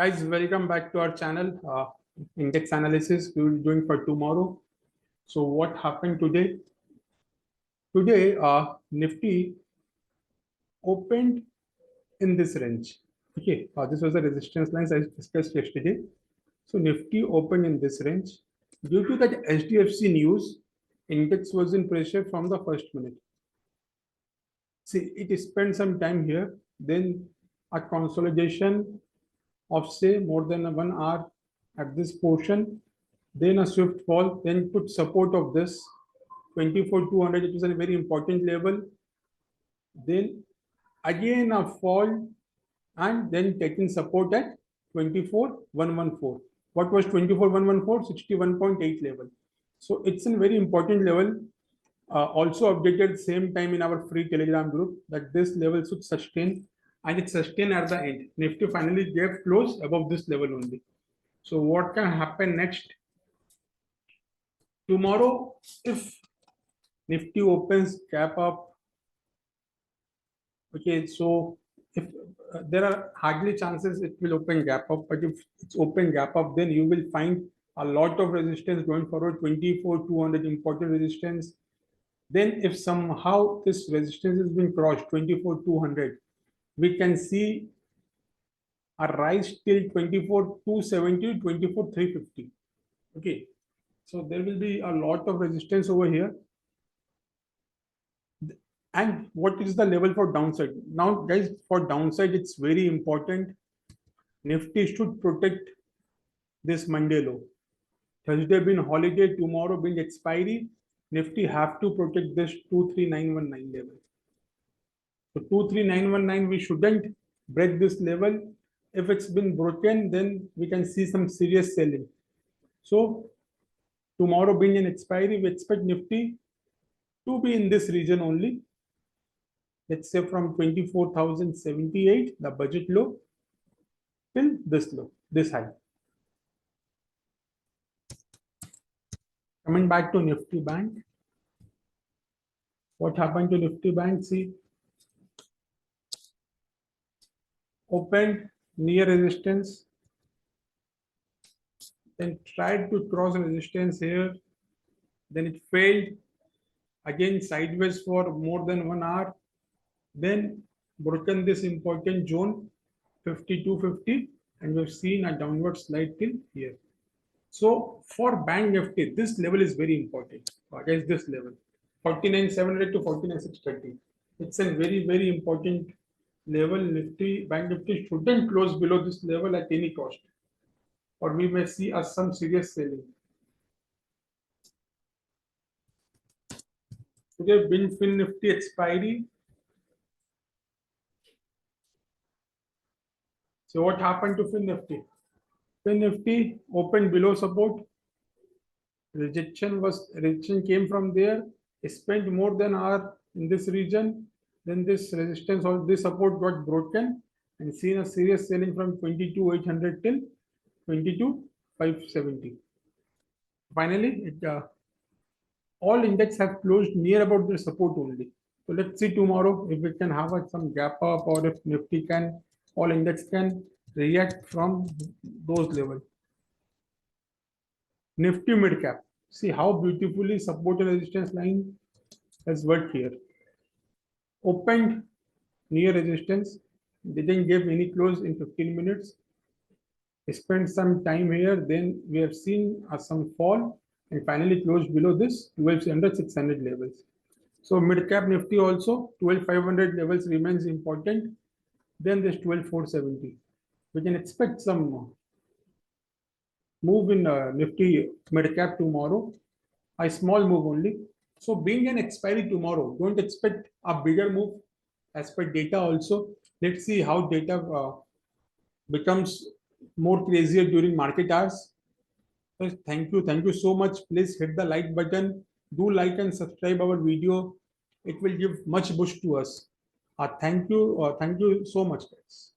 Guys, welcome back to our channel, Index Analysis. We will be doing for tomorrow. So what happened today? Today, Nifty opened in this range. Okay, this was the resistance lines I discussed yesterday. So Nifty opened in this range. Due to that HDFC news, index was in pressure from the first minute. See, it spent some time here, then a consolidation of say more than 1 hour at this portion, then a swift fall, then put support of this 24,200, it is a very important level, then again a fall, and then taking support at 24,114. What was 24,114? 61.8 level. So it's a very important level. Also updated same time in our free Telegram group that this level should sustain, and it sustained at the end. Nifty finally gave close above this level only. So what can happen next? Tomorrow, if Nifty opens gap up, okay, so if there are hardly chances it will open gap up, but if it's open gap up, then you will find a lot of resistance going forward. 24,200 important resistance. Then if somehow this resistance is being crossed, 24,200, we can see a rise till 24,270, 24,350. Okay, so there will be a lot of resistance over here. And what is the level for downside? Now, guys, for downside, it's very important. Nifty should protect this Monday low. Thursday being holiday, tomorrow being expiry, Nifty have to protect this 23919 level. So 23919, we shouldn't break this level. If it's been broken, then we can see some serious selling. So tomorrow being an expiry, we expect Nifty to be in this region only. Let's say from 24,078, the budget low, till this low, this high. Coming back to Nifty Bank. What happened to Nifty Bank? See, opened near resistance, then tried to cross resistance here, then it failed, again sideways for more than 1 hour, then broken this important zone 5250, and we've seen a downward slide till here. So for Bank Nifty, this level is very important. Against this level, 49,700 to 49,630. It's a very important level. Nifty, Bank Nifty shouldn't close below this level at any cost, or we may see some serious selling. Today, Fin Nifty expiry. So what happened to Fin Nifty? Fin Nifty opened below support. Rejection came from there. Spent more than an hour in this region. Then this resistance or this support got broken and seen a serious selling from 22,800 till 22,570. Finally, all index have closed near about the support only. So let's see tomorrow if we can have some gap up, or if Nifty can, all index can react from those levels. Nifty mid cap. See how beautifully support and resistance line has worked here. Opened near resistance, didn't give any close in 15 minutes. Spent some time here, then we have seen some fall, and finally closed below this 12,600 levels. So mid cap Nifty also 12,500 levels remains important. Then this 12,470. We can expect some move in Nifty mid cap tomorrow, a small move only. So being an expiry tomorrow, don't expect a bigger move as per data also. Let's see how data becomes more crazier during market hours. So thank you so much. Please hit the like button. Do like and subscribe our video. It will give much boost to us. Thank you so much, guys.